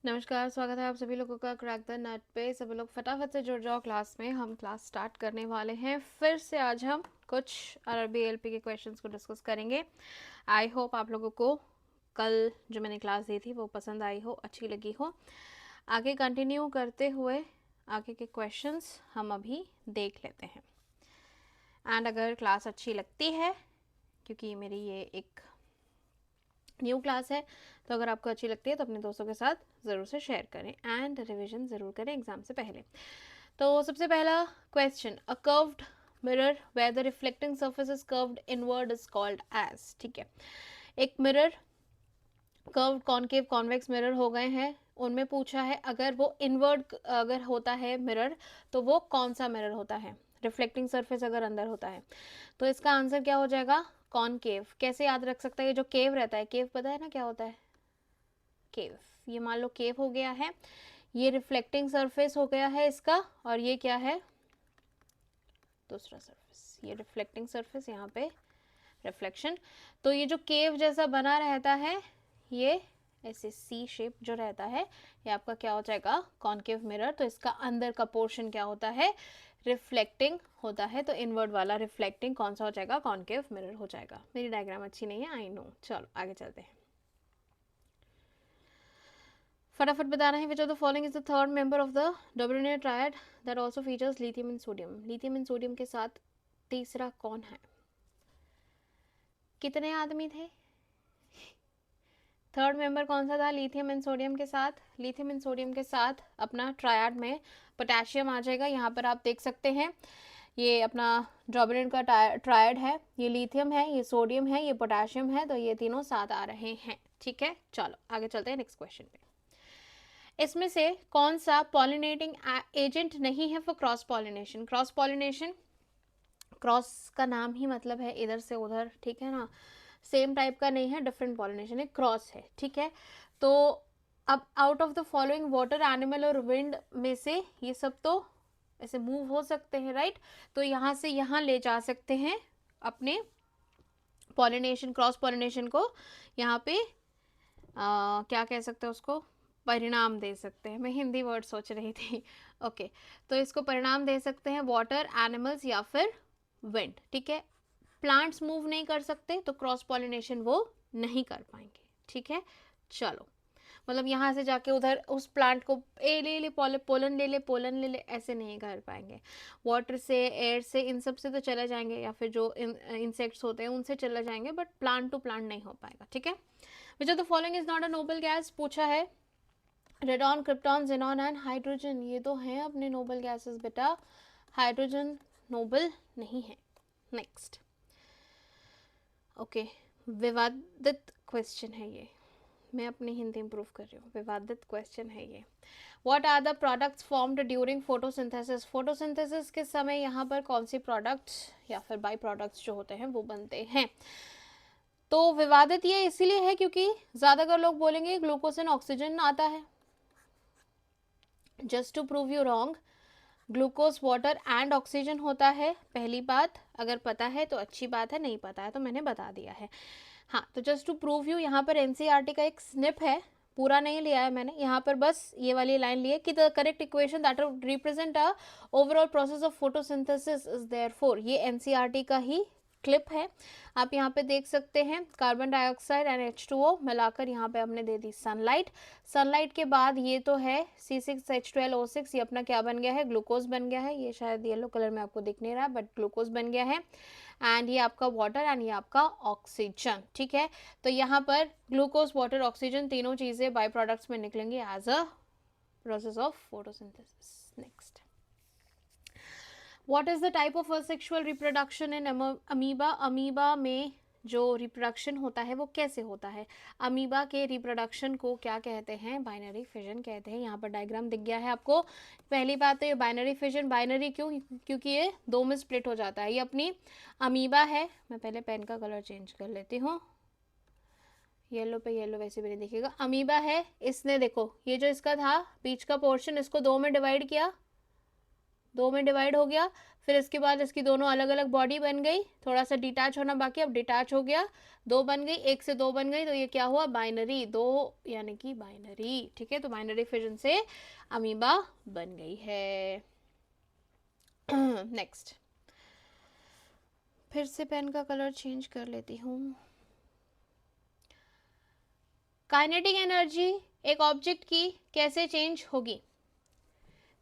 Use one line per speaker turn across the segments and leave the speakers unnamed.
नमस्कार, स्वागत है आप सभी लोगों का क्रैक द नट पे। सभी लोग फटाफट से जुड़ जाओ क्लास में। हम क्लास स्टार्ट करने वाले हैं फिर से। आज हम कुछ अरबी एलपी के क्वेश्चंस को डिस्कस करेंगे। आई होप आप लोगों को कल जो मैंने क्लास दी थी वो पसंद आई हो, अच्छी लगी हो। आगे कंटिन्यू करते हुए आगे के क्वेश्चंस हम अभी देख लेते हैं। एंड अगर क्लास अच्छी लगती है, क्योंकि मेरी ये एक न्यू क्लास है, तो अगर आपको अच्छी लगती है तो अपने दोस्तों के साथ ज़रूर से शेयर करें एंड रिवीजन ज़रूर करें एग्जाम से पहले। तो सबसे पहला question, a curved mirror where the reflecting surface is curved inward is called as. ठीक है, एक mirror curved concave convex mirror हो गए हैं, उनमें पूछा है अगर वो इनवर्ड अगर होता है मिरर तो वो कौन सा मिरर होता है। रिफ्लेक्टिंग सरफेस अगर अंदर होता है तो इसका आंसर क्या हो जाएगा, कॉनकेव। कैसे याद रख सकता है, ये जो केव रहता है, केव पता है ना क्या होता है, केव। ये मान लो केव हो गया है, ये रिफ्लेक्टिंग सरफेस हो गया है इसका, और ये क्या है, दूसरा सरफेस। ये रिफ्लेक्टिंग सरफेस, यहाँ पे रिफ्लेक्शन। तो ये जो केव जैसा बना रहता है, ये ऐसे सी शेप जो रहता है, ये आपका क्या हो जाएगा, कॉनकेव मिरर। तो इसका अंदर का पोर्शन क्या होता है, रिफ्लेक्टिंग होता है। तो इनवर्ड वाला रिफ्लेक्टिंग कौन सा हो जाएगा, कॉनकेव मिरर हो जाएगा। मेरी डायग्राम अच्छी नहीं है, आई नो। चलो आगे चलते हैं, फटाफट बताना है। Which of the following is the third member of the Dobereiner triad that also features lithium and sodium. Lithium and sodium के साथ तीसरा कौन है। कितने आदमी थे, थर्ड मेंबर कौन सा था लिथियम एंड सोडियम के साथ। लिथियम एंड सोडियम के साथ अपना ट्रायड में पोटेशियम आ जाएगा। यहाँ पर आप देख सकते हैं ये अपना डोमिनेंट का ट्रायड है, ये लिथियम है, ये सोडियम है, ये पोटेशियम है, तो ये तीनों साथ आ रहे हैं। ठीक है, चलो आगे चलते हैं नेक्स्ट क्वेश्चन पे। इसमें से कौन सा पॉलिनेटिंग एजेंट नहीं है for cross pollination. Cross pollination, cross का नाम ही मतलब है इधर से उधर, ठीक है ना, सेम टाइप का नहीं है, डिफरेंट पॉलिनेशन है, क्रॉस है। ठीक है, तो अब out of the following water, animal और विंड में से ये सब तो ऐसे मूव हो सकते हैं, राइट। तो यहाँ से यहाँ ले जा सकते हैं अपने पॉलिनेशन, क्रॉस पॉलिनेशन को। यहाँ पे क्या कह सकते हैं उसको, परिणाम दे सकते हैं। मैं हिंदी वर्ड सोच रही थी। ओके, तो इसको परिणाम दे सकते हैं वाटर, एनिमल्स या फिर विंड। ठीक है, प्लांट्स मूव नहीं कर सकते तो क्रॉस पॉलिनेशन वो नहीं कर पाएंगे। ठीक है, चलो, मतलब यहाँ से जाके उधर उस प्लांट को ए ले ले, पोलन ले ले, पोलन ले ले, ऐसे नहीं कर पाएंगे। वाटर से, एयर से, इन सब से तो चले जाएंगे, या फिर जो इंसेक्ट्स होते हैं उनसे चले जाएंगे, बट प्लांट टू प्लांट नहीं हो पाएगा। ठीक है, which of the following is not a noble gas पूछा है। Radon, krypton, xenon and hydrogen, ये तो हैं अपने नोबल गैसेस बेटा। हाइड्रोजन नोबल नहीं है। नेक्स्ट, ओके, विवादित क्वेश्चन है ये, मैं अपनी हिंदी इंप्रूव कर रही हूँ। विवादित क्वेश्चन है ये। What are the products formed during photosynthesis. Photosynthesis के समय यहाँ पर कौन सी प्रोडक्ट्स या फिर बाई प्रोडक्ट्स जो होते हैं वो बनते हैं। तो विवादित ये इसीलिए है क्योंकि ज्यादातर लोग बोलेंगे ग्लूकोज एंड ऑक्सीजन आता है। Just to prove you wrong, glucose, water and oxygen होता है। पहली बात, अगर पता है तो अच्छी बात है, नहीं पता है तो मैंने बता दिया है। हाँ, तो जस्ट टू प्रूव यू, यहाँ पर एनसीईआरटी का एक स्निप है, पूरा नहीं लिया है मैंने, यहाँ पर बस ये वाली लाइन ली है कि the correct equation that represent a overall process of photosynthesis is therefore, ये एनसीईआरटी का ही क्लिप है। आप यहाँ पे देख सकते हैं कार्बन डाइऑक्साइड एंड H2O मिलाकर यहाँ पे हमने दे दी सनलाइट। सनलाइट के बाद ये तो है C6H12O6, ये अपना क्या बन गया है, ग्लूकोज बन गया है। ये शायद येलो कलर में आपको दिख नहीं रहा है, बट ग्लूकोज बन गया है। एंड ये आपका वाटर एंड ये आपका ऑक्सीजन। ठीक है, तो यहाँ पर ग्लूकोज, वाटर, ऑक्सीजन तीनों चीजें बाई प्रोडक्ट्स में निकलेंगी as a process of photosynthesis. Next, what is the type of asexual reproduction in amoeba. Amoeba में जो रिप्रोडक्शन होता है वो कैसे होता है। अमीबा के रिप्रोडक्शन को क्या कहते हैं, बाइनरी फिजन कहते हैं। यहाँ पर डायग्राम दिख गया है आपको। पहली बात तो ये बाइनरी फिजन, बाइनरी क्यों, क्योंकि ये दो में स्प्लिट हो जाता है। ये अपनी अमीबा है, मैं पहले पेन का कलर चेंज कर लेती हूँ, येलो पे येलो वैसे भी नहीं दिखेगा। अमीबा है, इसने देखो ये जो इसका था बीच का पोर्शन, इसको दो में डिवाइड किया, 2 में डिवाइड हो गया, फिर इसके बाद इसकी दोनों अलग अलग बॉडी बन गई, थोड़ा सा डिटैच होना बाकी, अब डिटैच हो गया, 2 बन गई, 1 से 2 बन गई, तो ये क्या हुआ, बाइनरी, 2 यानी कि बाइनरी, ठीक है। तो बाइनरी फिजन से अमीबा बन गई है। नेक्स्ट, फिर से पेन का कलर चेंज कर लेती हूँ। काइनेटिक एनर्जी एक ऑब्जेक्ट की कैसे चेंज होगी?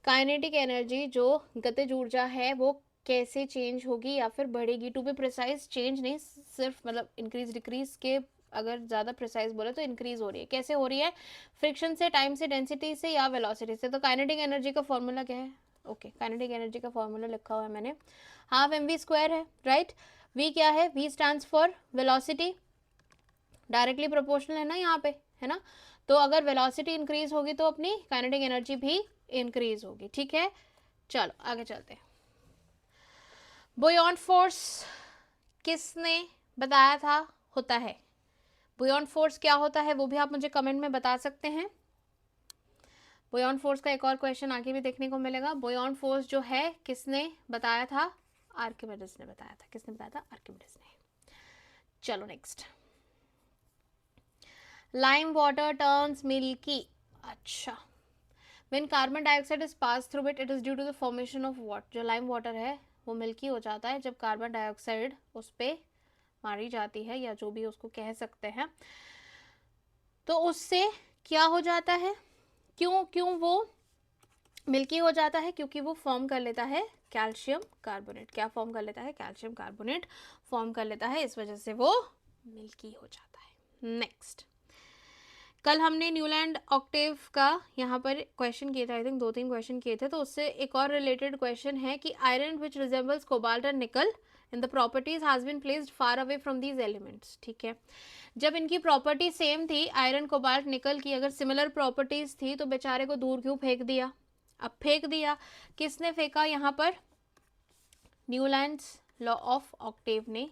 काइनेटिक एनर्जी जो गतिज ऊर्जा है वो कैसे चेंज होगी या फिर बढ़ेगी? टू बी प्रिसाइज चेंज नहीं, सिर्फ मतलब इंक्रीज डिक्रीज के, अगर ज़्यादा प्रिसाइज बोले तो इंक्रीज हो रही है। कैसे हो रही है? फ्रिक्शन से, टाइम से, डेंसिटी से या वेलोसिटी से। तो काइनेटिक एनर्जी का फॉर्मूला क्या है? ओके, काइनेटिक एनर्जी का फॉर्मूला लिखा हुआ है मैंने, हाफ mv स्क्वायर है, राइट। v क्या है? v stands for velocity, directly proportional है ना यहाँ पे, है ना। तो अगर वेलोसिटी इंक्रीज होगी तो अपनी काइनेटिक एनर्जी भी इंक्रीज होगी, ठीक है। चलो आगे चलते हैं। बुयोंट फोर्स किसने बताया था होता है? बुयोंट फोर्स क्या होता है वो भी आप मुझे कमेंट में बता सकते हैं। बुयोंट फोर्स का एक और क्वेश्चन आगे भी देखने को मिलेगा। बुयोंट फोर्स जो है किसने बताया था? आर्किमिडीज ने बताया था। किसने बताया था? आर्किमिडीज ने। चलो next, lime water turns milky. अच्छा, when carbon dioxide is pass through it, it is due to the formation of what? जो लाइम वाटर है वो मिल्की हो जाता है जब कार्बन डाइऑक्साइड उस पर मारी जाती है, या जो भी उसको कह सकते हैं। तो उससे क्या हो जाता है? क्यों क्यों वो मिल्की हो जाता है? क्योंकि वो फॉर्म कर लेता है कैल्शियम कार्बोनेट। क्या फॉर्म कर लेता है? कैल्शियम कार्बोनेट फॉर्म कर लेता है, इस वजह से वो मिल्की हो जाता है। नेक्स्ट, कल हमने न्यूलैंड ऑक्टेव का यहाँ पर क्वेश्चन किए थे, आई थिंक 2-3 क्वेश्चन किए थे, तो उससे एक और रिलेटेड क्वेश्चन है कि iron which resembles cobalt and nickel in the properties has been placed far away from these elements. ठीक है, जब इनकी प्रॉपर्टी सेम थी, आयरन कोबाल्ट निकल की अगर सिमिलर प्रॉपर्टीज थी, तो बेचारे को दूर क्यों फेंक दिया? अब फेंक दिया, किसने फेंका यहाँ पर? न्यूलैंड्स लॉ ऑफ ऑक्टेव ने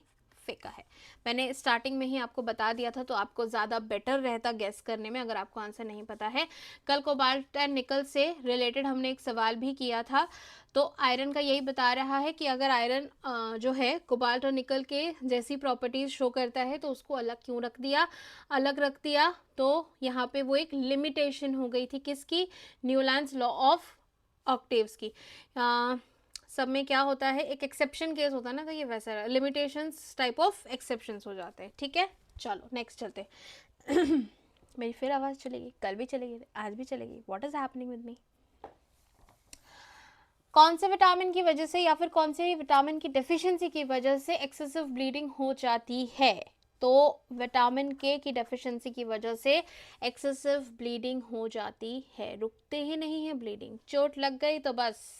फेंका है। मैंने स्टार्टिंग में ही आपको बता दिया था, तो आपको ज़्यादा बेटर रहता गेस करने में अगर आपको आंसर नहीं पता है। कल कोबाल्ट एंड निकल से रिलेटेड हमने एक सवाल भी किया था, तो आयरन का यही बता रहा है कि अगर आयरन जो है कोबाल्ट और निकल के जैसी प्रॉपर्टीज शो करता है, तो उसको अलग क्यों रख दिया? अलग रख दिया तो यहाँ पे वो एक लिमिटेशन हो गई थी किसकी? न्यूलैंड्स लॉ ऑफ ऑक्टेव्स की। सब में क्या होता है, एक एक्सेप्शन केस होता है ना, तो ये वैसा लिमिटेशंस टाइप ऑफ एक्सेप्शंस हो जाते हैं। ठीक है, चलो नेक्स्ट चलते। मेरी फिर आवाज़ चलेगी, कल भी चलेगी, आज भी चलेगी। What is happening with me? कौन से विटामिन की वजह से या फिर कौन से विटामिन की डेफिशिएंसी की वजह से एक्सेसिव ब्लीडिंग हो जाती है? तो विटामिन के की डेफिशिएंसी की वजह से एक्सेसिव ब्लीडिंग हो जाती है। रुकते ही नहीं है ब्लीडिंग, चोट लग गई तो बस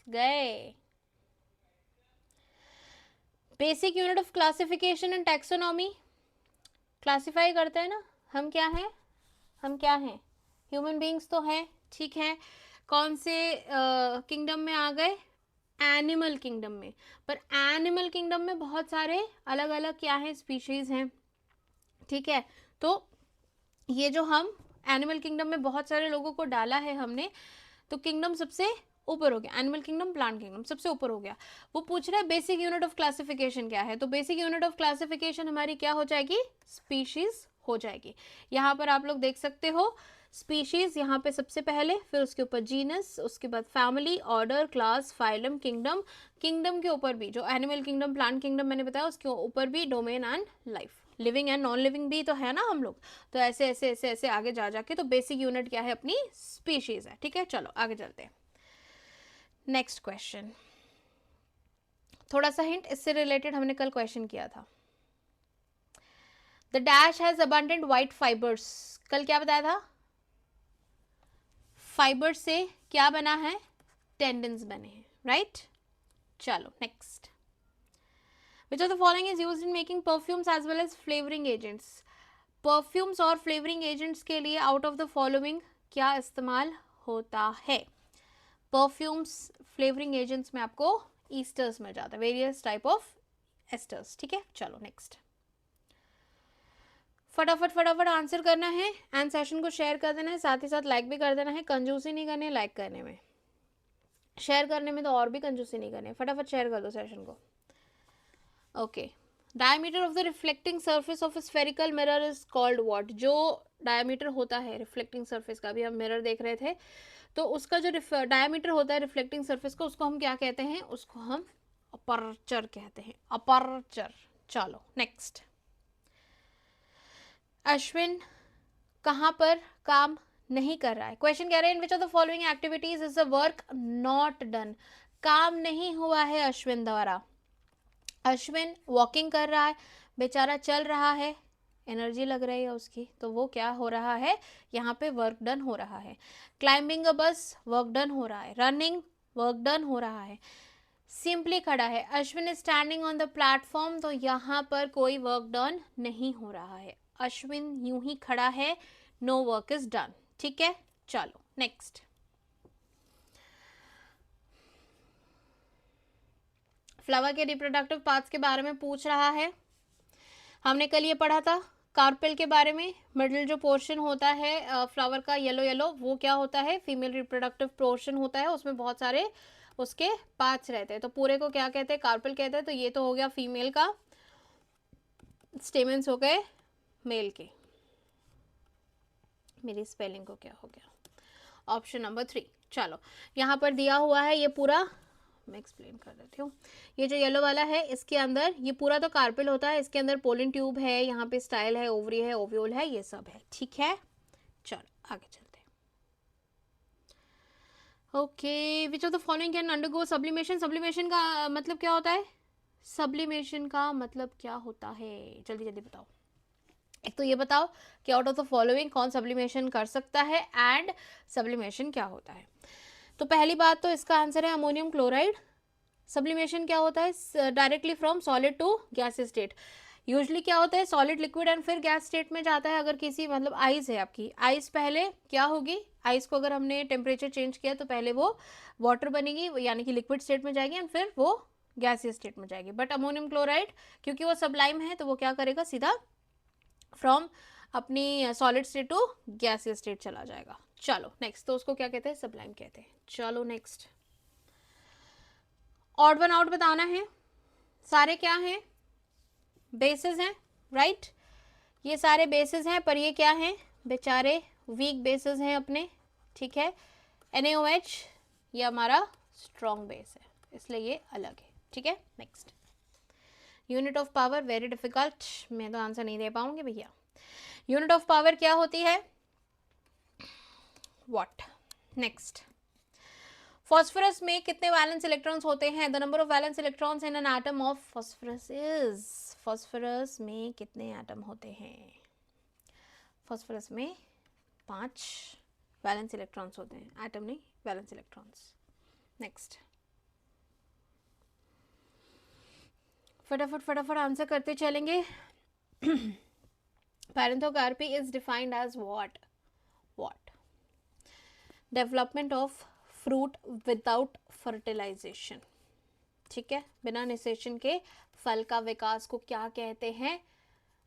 गए। Basic unit of classification and taxonomy, classify करते हैं ना हम, क्या हैं? हम क्या हैं? ह्यूमन बींग्स तो हैं, ठीक है। कौन से किंगडम में आ गए? एनिमल किंगडम में। पर एनिमल किंगडम में बहुत सारे अलग अलग क्या हैं? स्पीशीज हैं, ठीक है। तो ये जो हम एनिमल किंगडम में बहुत सारे लोगों को डाला है हमने, तो किंगडम सबसे ऊपर हो गया, एनिमल किंगडम, प्लांट किंगडम सबसे ऊपर हो गया। वो पूछ रहा है बेसिक यूनिट ऑफ क्लासिफिकेशन क्या है, तो बेसिक यूनिट ऑफ क्लासिफिकेशन हमारी क्या हो जाएगी? स्पीशीज हो जाएगी। यहाँ पर आप लोग देख सकते हो स्पीशीज यहाँ पे सबसे पहले, फिर उसके ऊपर जीनस, उसके बाद family, order, class, phylum, kingdom. Kingdom के ऊपर भी जो एनिमल किंगडम, प्लांट किंगडम मैंने बताया, उसके ऊपर भी domain and life, living and non living भी तो है ना हम लोग। तो ऐसे ऐसे ऐसे ऐसे आगे जा जाके तो बेसिक यूनिट क्या है? अपनी स्पीशीज है। ठीक है, चलो आगे चलते हैं। नेक्स्ट क्वेश्चन, थोड़ा सा हिंट, इससे रिलेटेड हमने कल क्वेश्चन किया था। The dash has abundant white fibres. कल क्या बताया था? फाइबर से क्या बना है? टेंडन्स बने हैं, राइट। चलो next, which of the following is used in making perfumes as well as flavouring agents. Perfumes और फ्लेवरिंग एजेंट्स के लिए आउट ऑफ द फॉलोइंग क्या इस्तेमाल होता है? परफ्यूम्स, फ्लेवरिंग एजेंट्स में आपको ईस्टर्स मिल जाता है, वेरियस टाइप ऑफ एस्टर्स। ठीक है, चलो नेक्स्ट, फटाफट फटाफट आंसर करना है एंड सेशन को शेयर कर देना है, साथ ही साथ लाइक भी कर देना है। कंजूसी नहीं करनी है लाइक करने में। शेयर करने में तो और भी कंजूसी नहीं करनी, फटाफट शेयर कर दो सेशन को। Okay, diameter of the reflecting surface of spherical mirror is called what? जो डायमीटर होता है रिफ्लेक्टिंग सरफेस का, अभी हम मिरर देख रहे थे, तो उसका जो डायमीटर होता है रिफ्लेक्टिंग सरफेस का, उसको हम क्या कहते हैं? उसको हम अपर्चर कहते हैं, अपर्चर। चलो नेक्स्ट। अश्विन कहाँ पर काम नहीं कर रहा है? क्वेश्चन कह रहे हैं in which of the following activities is the work not done? काम नहीं हुआ है अश्विन द्वारा। अश्विन वॉकिंग कर रहा है, बेचारा चल रहा है, एनर्जी लग रही है उसकी, तो वो क्या हो रहा है? यहाँ पे वर्क डन हो रहा है। क्लाइंबिंग अ बस, वर्क डन हो रहा है। रनिंग, वर्क डन हो रहा है। सिंपली खड़ा है, Ashwin is standing on the platform, तो यहाँ पर कोई वर्क डन नहीं हो रहा है। अश्विन यूं ही खड़ा है, नो वर्क इज डन। ठीक है, चलो नेक्स्ट। फ्लावर के रिप्रोडक्टिव पार्ट्स के बारे में पूछ रहा है। हमने कल ये पढ़ा था कार्पेल के बारे में। मिडिल जो पोर्शन होता है फ्लावर का येलो येलो, वो क्या होता है? फीमेल रिप्रोडक्टिव पोर्शन होता है, उसमें बहुत सारे उसके पार्ट्स रहते हैं, तो पूरे को क्या कहते हैं? कार्पेल कहते हैं। तो ये तो हो गया फीमेल का, स्टेमेंस हो गए मेल के। मेरी स्पेलिंग को क्या हो गया? Option number 3। चलो, यहाँ पर दिया हुआ है ये पूरा, मैं एक्सप्लेन कर देती हूँ। ये जो येलो वाला है, इसके अंदर ये पूरा तो कार्पेल होता है, इसके अंदर पोलन ट्यूब है, यहाँ पे स्टाइल है, ओवरी है, ओव्यूल है, ये सब है। ठीक है, चलो आगे चलते हैं। Okay, which of the following can undergo sublimation? Sublimation का मतलब क्या होता है? सब्लिमेशन का मतलब क्या होता है? जल्दी जल्दी बताओ। एक तो ये बताओ कि आउट ऑफ द फॉलोइंग कौन सब्लिमेशन कर सकता है, एंड सब्लिमेशन क्या होता है? तो पहली बात तो इसका आंसर है अमोनियम क्लोराइड। सब्लिमेशन क्या होता है? Directly from solid to gas state. Usually क्या होता है? सॉलिड, लिक्विड एंड फिर गैस स्टेट में जाता है। अगर किसी मतलब आइस है आपकी, आइस पहले क्या होगी? आइस को अगर हमने टेम्परेचर चेंज किया तो पहले वो वाटर बनेगी, यानी कि लिक्विड स्टेट में जाएगी, एंड फिर वो गैसीय स्टेट में जाएगी। बट अमोनियम क्लोराइड क्योंकि वो सबलाइम है, तो वो क्या करेगा? सीधा फ्रॉम अपनी सॉलिड स्टेट टू गैसीय स्टेट चला जाएगा। चलो नेक्स्ट, तो उसको क्या कहते हैं? सबलाइम कहते हैं। चलो नेक्स्ट, ऑड वन आउट बताना है। सारे क्या हैं? बेसिस हैं, राइट? ये सारे बेसिस हैं, पर ये क्या हैं? बेचारे वीक बेसिस हैं अपने। ठीक है, NaOH ये हमारा स्ट्रॉन्ग बेस है, इसलिए ये अलग है। ठीक है, next. Unit of power very difficult, मैं तो आंसर नहीं दे पाऊंगी भैया। यूनिट ऑफ पावर क्या होती है? व्हाट? नेक्स्ट। फॉस्फोरस में कितने वैलेंस इलेक्ट्रॉन्स होते हैं? The number of valence electrons in an atom of phosphorus is. Phosphorus में कितने एटम होते हैं? फॉस्फोरस में 5 वैलेंस इलेक्ट्रॉन्स होते हैं, एटम नहीं, वैलेंस इलेक्ट्रॉन्स। नेक्स्ट, फटाफट फटाफट आंसर करते चलेंगे। Parthenocarpy is defined as what? What? Development of fruit without fertilization. ठीक है, बिना निषेचन के फल का विकास को क्या कहते हैं?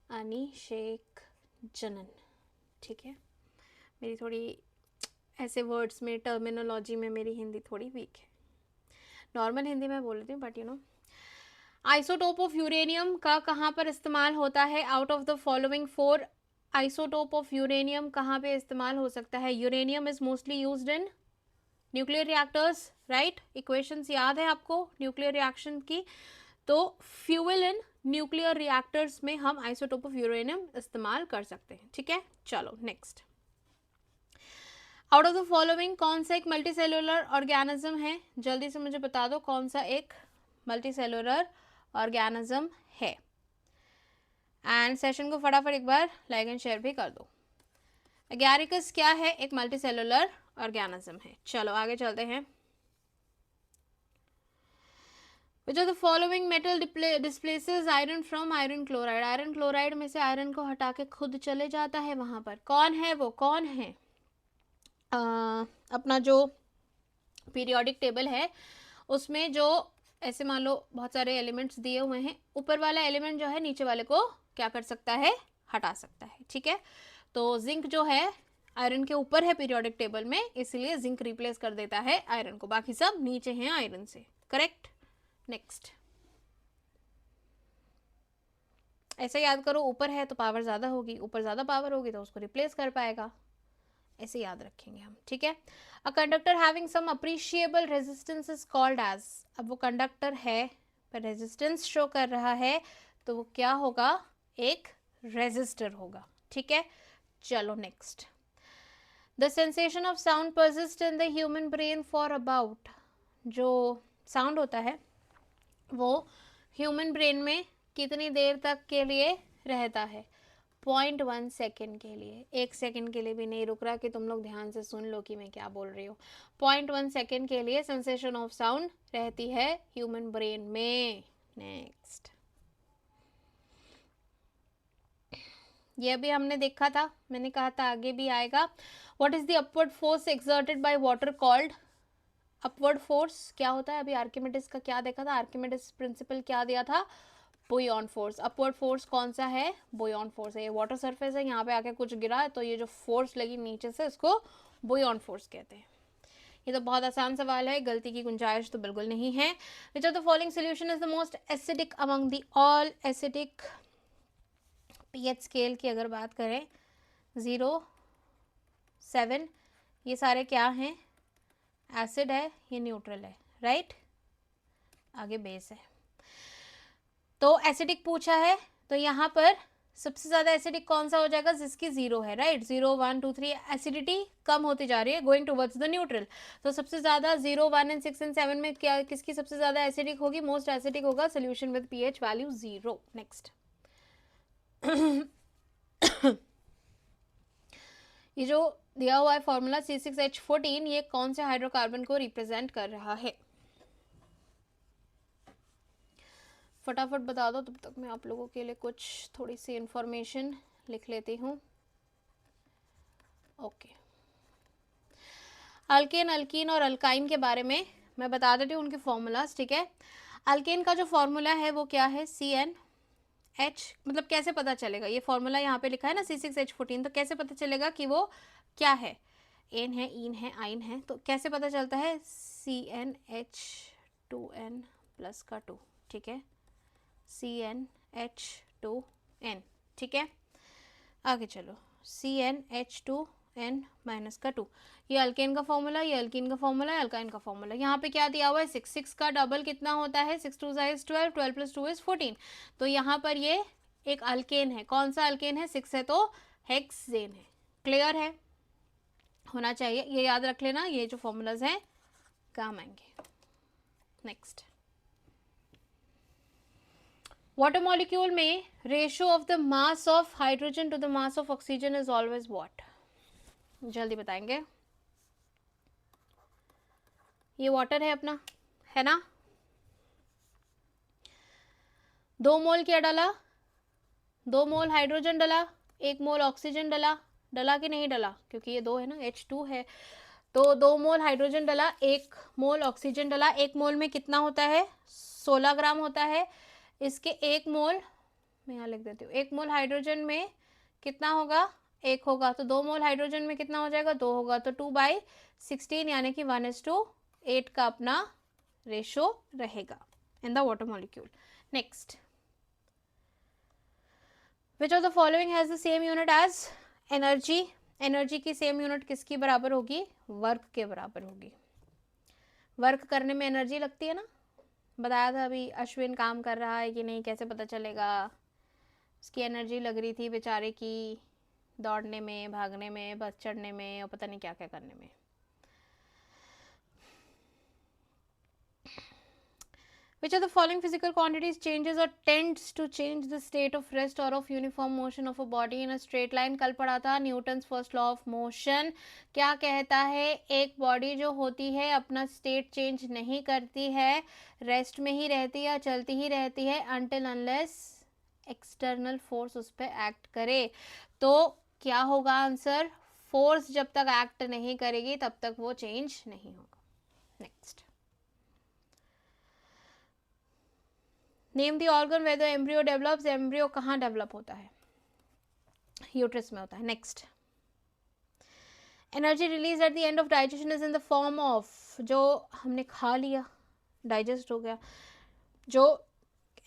अनिषेक जनन। ठीक है, मेरी थोड़ी ऐसे वर्ड्स में, टर्मिनोलॉजी में मेरी हिंदी थोड़ी वीक है। नॉर्मल हिंदी में बोल रही हूँ, but you know. Isotope of uranium का कहाँ पर इस्तेमाल होता है? Out of the following 4 isotope of uranium कहाँ पे इस्तेमाल हो सकता है? Uranium is mostly used in nuclear reactors, right? Equations याद है आपको न्यूक्लियर रिएक्शन की? तो फ्यूल इन न्यूक्लियर रिएक्टर्स में हम आइसोटोप ऑफ यूरेनियम इस्तेमाल कर सकते हैं। ठीक है, चलो next. Out of the following कौन सा एक मल्टीसेलुलर ऑर्गेनिज्म है? जल्दी से मुझे बता दो कौन सा एक मल्टीसेलुलर ऑर्गेनिज्म है। एंड सेशन को फटाफट एक बार लाइक एंड शेयर भी कर दो। एगैरिकस क्या है? एक मल्टीसेलुलर ऑर्गेनिज्म है। चलो आगे चलते हैं। Which of the following metal displaces iron from iron chloride? Iron chloride में से आयरन को हटा के खुद चले जाता है वहां पर। कौन है वो? कौन है? अपना जो पीरियोडिक टेबल है उसमें जो ऐसे मान लो बहुत सारे एलिमेंट्स दिए हुए हैं, ऊपर वाला एलिमेंट जो है नीचे वाले को क्या कर सकता है? हटा सकता है। ठीक है, तो जिंक जो है आयरन के ऊपर है पीरियोडिक टेबल में, इसलिए जिंक रिप्लेस कर देता है आयरन को, बाकी सब नीचे हैं आयरन से, करेक्ट। नेक्स्ट, ऐसे याद करो, ऊपर है तो पावर ज़्यादा होगी, ऊपर ज़्यादा पावर होगी तो उसको रिप्लेस कर पाएगा, ऐसे याद रखेंगे हम, ठीक है। A conductor having some appreciable resistance is called as, अब वो कंडक्टर है पर रेजिस्टेंस शो कर रहा है तो वो क्या होगा, एक रेजिस्टर होगा, ठीक है। चलो next, the sensation of sound persist in the human brain for about, जो साउंड होता है वो ह्यूमन ब्रेन में कितनी देर तक के लिए रहता है, 0.1 सेकेंड के लिए, 1 सेकेंड के लिए भी नहीं रुक रहा कि तुम लोग ध्यान से सुन लो कि मैं क्या बोल रही हूँ। 0.1 सेकेंड के लिए सेंसेशन ऑफ साउंड रहती है ह्यूमन ब्रेन में। नेक्स्ट, ये भी हमने देखा था, मैंने कहा था आगे भी आएगा। What is the upward force exerted by water called, upward force क्या होता है, अभी आर्किमिडीज का क्या देखा था, आर्किमिडीज प्रिंसिपल क्या दिया था, बुयॉन फोर्स। अपवर्ड फोर्स कौन सा है, बुयॉन फोर्स है। ये वाटर सरफेस है, यहाँ पे आके कुछ गिरा है तो ये जो फोर्स लगी नीचे से इसको बुयॉन फोर्स कहते हैं। ये तो बहुत आसान सवाल है, गलती की गुंजाइश तो बिल्कुल नहीं है। Which of the following solution is the most acidic among the all acidic, pH scale की अगर बात करें 0, 7, ये सारे क्या हैं, एसिड है, ये न्यूट्रल है, राइट। आगे बेस है, तो एसिडिक पूछा है तो यहाँ पर सबसे ज्यादा एसिडिक कौन सा हो जाएगा, जिसकी 0 है, राइट। 0, 1, 2, 3, एसिडिटी कम होती जा रही है, गोइंग टुवर्ड्स द न्यूट्रल। तो सबसे ज्यादा 0, 1 एंड 6 एंड 7 में क्या, किसकी सबसे ज्यादा एसिडिक होगी, मोस्ट एसिडिक होगा solution with pH value 0। Next, ये जो दिया हुआ है फॉर्मूला C6H14, ये कौन से हाइड्रोकार्बन को रिप्रेजेंट कर रहा है, फटाफट बता दो, तब तक मैं आप लोगों के लिए कुछ थोड़ी सी इंफॉर्मेशन लिख लेती हूँ। ओके, अल्केन, अल्कीन और अल्काइन के बारे में मैं बता देती हूँ उनके फॉर्मूलाज, ठीक है। अल्केन का जो फॉर्मूला है वो क्या है, CnH, मतलब कैसे पता चलेगा, ये फॉर्मूला यहाँ पे लिखा है ना C6H14, तो कैसे पता चलेगा कि वो क्या है, एन है, इन है, आइन है, तो कैसे पता चलता है, CnH2n प्लस का 2, ठीक है, CnH2n, ठीक है। आगे चलो, CnH2n माइनस का 2, ये अल्केन का फॉर्मूला, ये अल्कीन का फॉर्मूला है, अल्काइन का फॉर्मूला। यहाँ पे क्या दिया हुआ है, 6, 6 का डबल कितना होता है, 6 2 इज 12, 12 प्लस 2 इज 14, तो यहाँ पर ये एक अल्केन है, कौन सा अल्केन है, 6 है तो हेक्सेन है, क्लियर है, होना चाहिए, ये याद रख लेना, ये जो फॉर्मूलाज हैं काम आएंगे। नेक्स्ट, वाटर मॉलिक्यूल में ratio of the mass of hydrogen to the mass of oxygen is always what, जल्दी बताएंगे। ये वाटर है अपना, है ना, 2 मोल क्या डाला, 2 मोल हाइड्रोजन डाला, 1 मोल ऑक्सीजन डाला, डला कि नहीं डला, क्योंकि ये 2 है ना, H2 है, तो 2 मोल हाइड्रोजन डाला, 1 मोल ऑक्सीजन डाला, 1 मोल में कितना होता है, 16 ग्राम होता है, इसके 1 मोल, मैं यहाँ लिख देती हूँ, 1 मोल हाइड्रोजन में कितना होगा, 1 होगा, तो 2 मोल हाइड्रोजन में कितना हो जाएगा, 2 होगा, तो 2/16 यानी कि 1:8 का अपना रेशो रहेगा in the water molecule. Next, which of the following has the same unit as energy, energy की सेम यूनिट किसकी बराबर होगी, वर्क के बराबर होगी। वर्क करने में एनर्जी लगती है ना, बताया था अभी, अश्विन काम कर रहा है कि नहीं कैसे पता चलेगा, उसकी एनर्जी लग रही थी बेचारे की, दौड़ने में, भागने में, बस चढ़ने में और पता नहीं क्या क्या करने में। Which of the following physical quantities changes or tends to change the state of rest or of uniform motion of a body in a straight line? कल पढ़ा था Newton's first law of motion, क्या कहता है, एक body जो होती है अपना स्टेट चेंज नहीं करती है, रेस्ट में ही रहती है, चलती ही रहती है, until unless एक्सटर्नल फोर्स उस पर एक्ट करे। तो क्या होगा आंसर, फोर्स जब तक एक्ट नहीं करेगी तब तक वो चेंज नहीं होगा। Next, name the organ where the embryo develops, embryo कहाँ डेवलप होता है, यूट्रस में होता है। Next, energy release at the end of digestion is in the form of, जो हमने खा लिया डाइजेस्ट हो गया, जो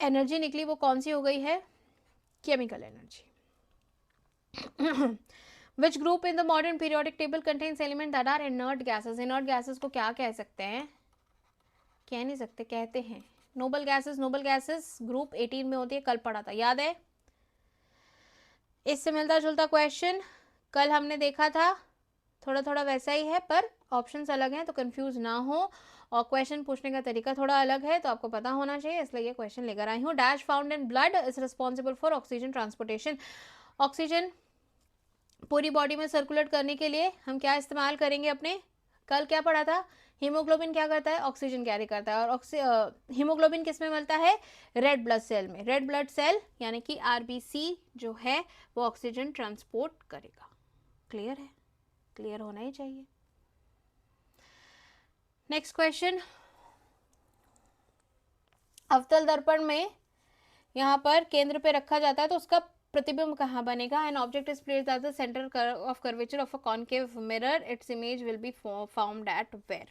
एनर्जी निकली वो कौन सी हो गई है, chemical energy. Which group in the modern periodic table contains element that are inert gases. Inert gases को क्या कह सकते हैं, कह नहीं सकते, कहते हैं noble gases. Noble gases group 18 में होती है, कल पढ़ा था, याद है. इससे मिलता जुलता क्वेश्चन कल हमने देखा था, थोड़ा थोड़ा वैसा ही है पर ऑप्शंस अलग हैं, तो कंफ्यूज ना हो, और क्वेश्चन पूछने का तरीका थोड़ा अलग है, तो आपको पता होना चाहिए, इसलिए ये क्वेश्चन लेकर आई हूँ. Dash found in blood is responsible for oxygen transportation. Oxygen पूरी बॉडी में सर्कुलेट करने के लिए हम क्या इस्तेमाल करेंगे अपने, कल क्या पढ़ा था, हीमोग्लोबिन क्या करता है, ऑक्सीजन कैरी करता है, और हीमोग्लोबिन किस में मिलता है, रेड ब्लड सेल में. रेड ब्लड सेल यानी कि आरबीसी जो है वो ऑक्सीजन ट्रांसपोर्ट करेगा. क्लियर है, क्लियर होना ही चाहिए. नेक्स्ट क्वेश्चन, अवतल दर्पण में यहाँ पर केंद्र पे रखा जाता है तो उसका प्रतिबिंब कहाँ बनेगा. An object is placed at the centre of curvature of a concave mirror, its image will be found at where.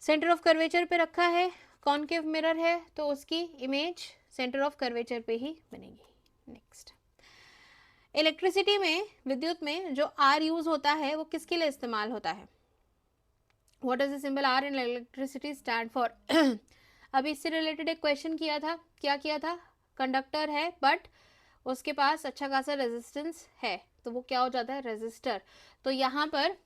Centre of curvature पे रखा है, कॉन्केव मिरर है, तो उसकी इमेज सेंटर ऑफ कर्वेचर पे ही बनेगी. नेक्स्ट, इलेक्ट्रिसिटी में, विद्युत में जो आर यूज होता है वो किसके लिए इस्तेमाल होता है. What is the symbol R in electricity stand for. अभी इससे रिलेटेड एक क्वेश्चन किया था, क्या किया था, कंडक्टर है बट उसके पास अच्छा खासा रेजिस्टेंस है, तो वो क्या हो जाता है, रेजिस्टर. तो यहाँ पर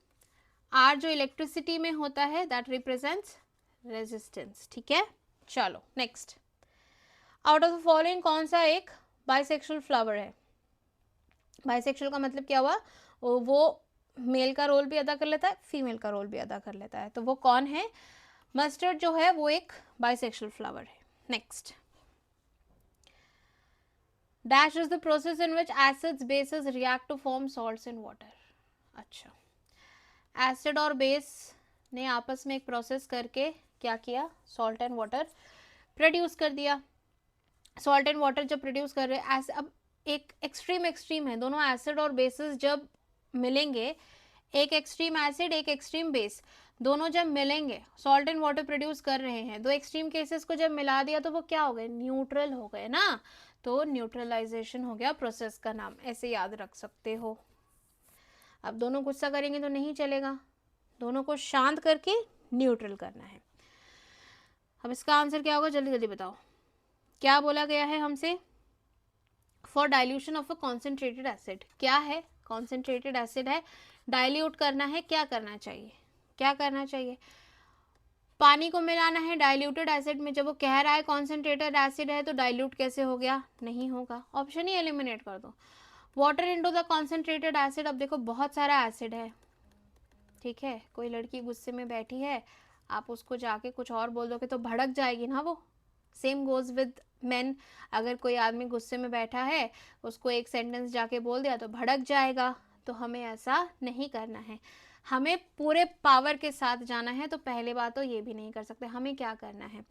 आर जो इलेक्ट्रिसिटी में होता है दैट रिप्रेजेंट्स रेजिस्टेंस. ठीक है, चलो next. Out of the following कौन सा एक बाइसेक्सुअल फ्लावर है. बाइसेक्सुअल का मतलब क्या हुआ, वो मेल का रोल भी अदा कर लेता है, फीमेल का रोल भी अदा कर लेता है, तो वो कौन है, मस्टर्ड जो है वो एक बाइसेक्सुअल फ्लावर है. Next, dash is the process in which acids bases react to form salts in water. अच्छा, एसिड और बेस ने आपस में एक प्रोसेस करके क्या किया, सॉल्ट एंड वाटर प्रोड्यूस कर दिया. सॉल्ट एंड वाटर जब प्रोड्यूस कर रहे हैं, अब एक एक्सट्रीम है, दोनों एसिड और बेसिस जब मिलेंगे, एक एक्सट्रीम एसिड एक एक्सट्रीम बेस, दोनों जब मिलेंगे सॉल्ट एंड वाटर प्रोड्यूस कर रहे हैं, दो एक्सट्रीम केसेस को जब मिला दिया तो वो क्या हो गए, न्यूट्रल हो गए ना, तो न्यूट्रलाइजेशन हो गया प्रोसेस का नाम, ऐसे याद रख सकते हो. अब दोनों गुस्सा करेंगे तो नहीं चलेगा, दोनों को शांत करके न्यूट्रल करना है. अब इसका आंसर क्या होगा, जल्दी जल्दी बताओ, क्या बोला गया है हमसे, for dilution of a concentrated acid. क्या है, कॉन्सेंट्रेटेड एसिड है, डाइल्यूट करना है, क्या करना चाहिए, क्या करना चाहिए, पानी को मिलाना है डाइल्यूटेड एसिड में. जब वो कह रहा है कॉन्सेंट्रेटेड एसिड है तो डाइल्यूट कैसे हो गया, नहीं होगा, ऑप्शन ही एलिमिनेट कर दो. Water into the concentrated acid, अब देखो बहुत सारा एसिड है, ठीक है, कोई लड़की गुस्से में बैठी है, आप उसको जाके कुछ और बोल दोगे तो भड़क जाएगी ना वो. सेम गोज विद मेन, अगर कोई आदमी गुस्से में बैठा है, उसको एक सेंटेंस जाके बोल दिया तो भड़क जाएगा, तो हमें ऐसा नहीं करना है, हमें पूरे पावर के साथ जाना है. तो पहले बात तो ये भी नहीं कर सकते, हमें क्या करना है,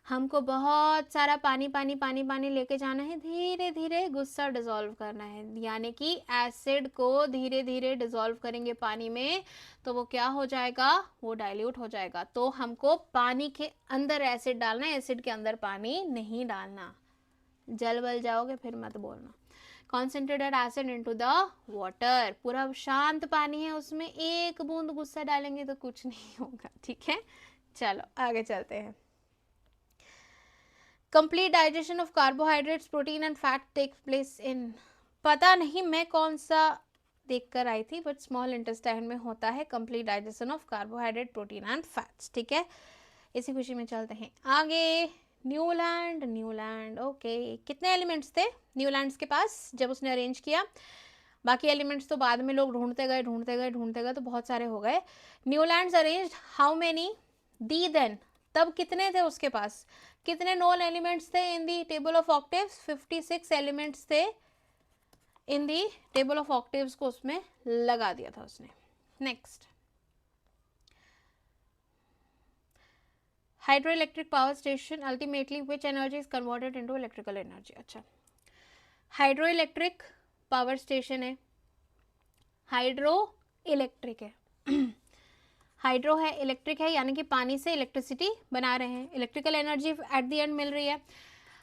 हमको बहुत सारा पानी पानी पानी पानी लेके जाना है, धीरे धीरे गुस्सा डिजोल्व करना है, यानी कि एसिड को धीरे धीरे डिजोल्व करेंगे पानी में तो वो क्या हो जाएगा, वो डाइल्यूट हो जाएगा. तो हमको पानी के अंदर एसिड डालना है, एसिड के अंदर पानी नहीं डालना, जल बल जाओगे फिर मत बोलना. Concentrated acid into the water, पूरा शांत पानी है, उसमें एक बूंद गुस्सा डालेंगे तो कुछ नहीं होगा. ठीक है, चलो आगे चलते हैं. Complete digestion of carbohydrates protein and fat take place in, पता नहीं मैं कौन सा देख कर आई थी, बट स्मॉल इंटेस्टाइन में होता है complete digestion of carbohydrate protein and fats. ठीक है, इसी खुशी में चलते हैं आगे. न्यूलैंड, न्यूलैंड ओके, कितने एलिमेंट्स थे न्यूलैंड्स के पास जब उसने अरेंज किया, बाकी एलिमेंट्स तो बाद में लोग ढूंढते गए ढूंढते गए ढूंढते गए तो बहुत सारे हो गए. Newlands arranged how many, the then, तब कितने थे उसके पास, कितने नोन एलिमेंट्स थे in the table of octaves, 56 elements थे in the table of octaves को उसमें लगा दिया था उसने. Next, hydroelectric power station ultimately which energy is converted into electrical energy. अच्छा, हाइड्रो इलेक्ट्रिक पावर स्टेशन है, हाइड्रो इलेक्ट्रिक है। हाइड्रो है, इलेक्ट्रिक है, यानी कि पानी से इलेक्ट्रिसिटी बना रहे हैं, electrical energy at the end मिल रही है।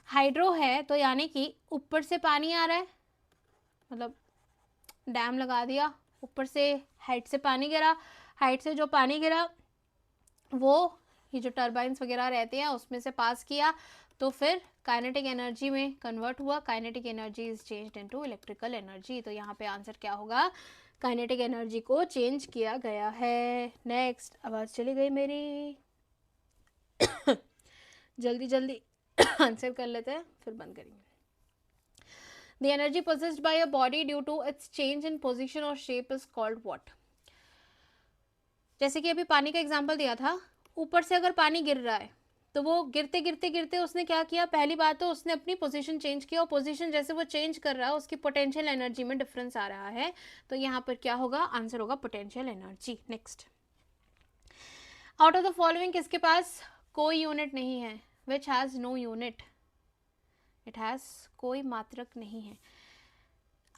हाइड्रो है तो यानी कि ऊपर से पानी आ रहा है, मतलब डैम लगा दिया, ऊपर से हाइट से पानी गिरा, हाइट से जो पानी गिरा वो ये जो टर्बाइंस वगैरह रहते हैं उसमें से पास किया, तो फिर काइनेटिक एनर्जी में कन्वर्ट हुआ। Kinetic energy is changed into electrical energy. तो यहाँ पे आंसर क्या होगा, काइनेटिक एनर्जी को चेंज किया गया है। नेक्स्ट, आवाज़ चली गई मेरी। जल्दी जल्दी आंसर कर लेते हैं फिर बंद करेंगे। The energy possessed by a body due to its change in position or shape is called what? जैसे कि अभी पानी का एग्जांपल दिया था, ऊपर से अगर पानी गिर रहा है तो वो गिरते गिरते गिरते उसने क्या किया, पहली बात तो उसने अपनी पोजीशन चेंज किया, और पोजीशन जैसे वो चेंज कर रहा है उसकी पोटेंशियल एनर्जी में डिफरेंस आ रहा है। तो यहाँ पर क्या होगा, आंसर होगा potential energy. Next, out of the following किसके पास कोई यूनिट नहीं है, which has no unit, it has कोई मात्रक नहीं है।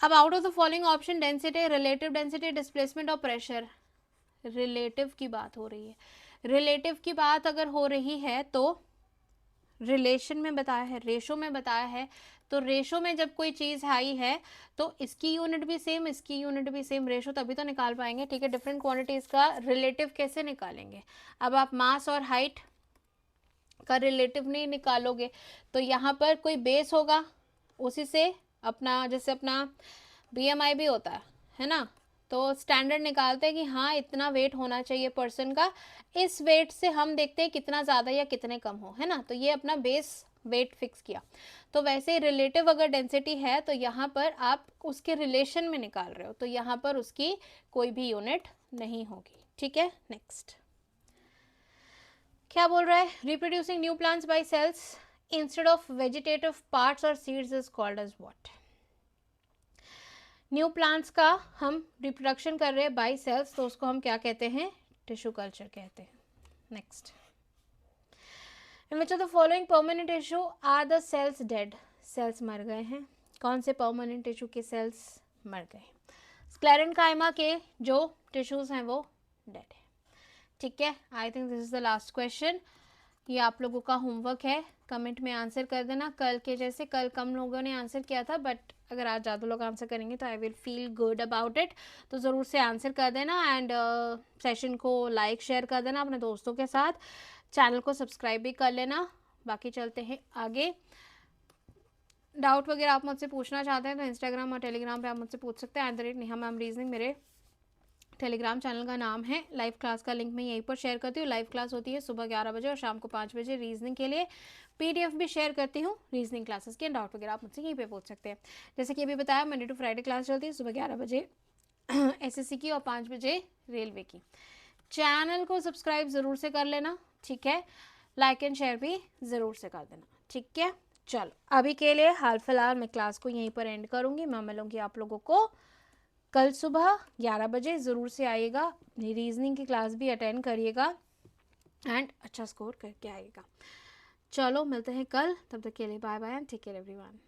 अब out of the following option density, relative density, displacement और प्रेशर। रिलेटिव की बात हो रही है, रिलेटिव की बात अगर हो रही है तो रिलेशन में बताया है, रेशो में बताया है, तो रेशो में जब कोई चीज़ हाई है तो इसकी यूनिट भी सेम, इसकी यूनिट भी सेम, रेशो तभी तो निकाल पाएंगे। ठीक है, डिफरेंट क्वांटिटीज का रिलेटिव कैसे निकालेंगे। अब आप मास और हाइट का रिलेटिव नहीं निकालोगे तो यहाँ पर कोई बेस होगा, उसी से अपना, जैसे अपना BMI भी होता है ना, तो स्टैंडर्ड निकालते हैं कि हाँ इतना वेट होना चाहिए पर्सन का, इस वेट से हम देखते हैं कितना ज़्यादा या कितने कम हो, है ना, तो ये अपना बेस वेट फिक्स किया। तो वैसे रिलेटिव अगर डेंसिटी है तो यहाँ पर आप उसके रिलेशन में निकाल रहे हो, तो यहाँ पर उसकी कोई भी यूनिट नहीं होगी। ठीक है, नेक्स्ट क्या बोल रहा है, reproducing new plants by cells instead of vegetative parts और seeds is called as what. New plants का हम रिप्रोडक्शन कर रहे हैं बाय सेल्स, तो उसको हम क्या कहते हैं, टिश्यू कल्चर कहते हैं। Next, in which of the following permanent tissue are the cells dead, cells मर गए हैं, कौन से परमानेंट टिश्यू के सेल्स मर गए, स्क्लेरेंकाइमा के जो टिश्यूज हैं वो डेड है। ठीक है, I think this is the last question. ये आप लोगों का होमवर्क है, कमेंट में आंसर कर देना। कल के जैसे, कल कम लोगों ने आंसर किया था, बट अगर आज ज़्यादा लोग आंसर करेंगे तो I will feel good about it. तो ज़रूर से आंसर कर देना एंड सेशन को लाइक शेयर कर देना अपने दोस्तों के साथ, चैनल को सब्सक्राइब भी कर लेना। बाकी चलते हैं आगे। डाउट वगैरह आप मुझसे पूछना चाहते हैं तो इंस्टाग्राम और टेलीग्राम पे आप मुझसे पूछ सकते हैं। @नेहा मैम रीजनिंग मेरे टेलीग्राम चैनल का नाम है। लाइव क्लास का लिंक मैं यहीं पर शेयर करती हूँ। लाइव क्लास होती है सुबह 11 बजे और शाम को 5 बजे रीजनिंग के लिए। PDF भी शेयर करती हूँ रीजनिंग क्लासेस के, डाउट वगैरह आप मुझसे यहीं पे पूछ सकते हैं। जैसे कि अभी बताया, मंडे टू फ्राइडे क्लास चलती है सुबह 11 बजे SSC की और 5 बजे रेलवे की। चैनल को सब्सक्राइब ज़रूर से कर लेना, ठीक है, लाइक एंड शेयर भी ज़रूर से कर देना, ठीक है। चलो अभी के लिए हाल फिलहाल मैं क्लास को यहीं पर एंड करूँगी। मैं मिलूँगी आप लोगों को कल सुबह 11 बजे। ज़रूर से आइएगा, रीजनिंग की क्लास भी अटेंड करिएगा एंड अच्छा स्कोर करके आइएगा। चलो मिलते हैं कल, तब तक के लिए bye bye and take care everyone.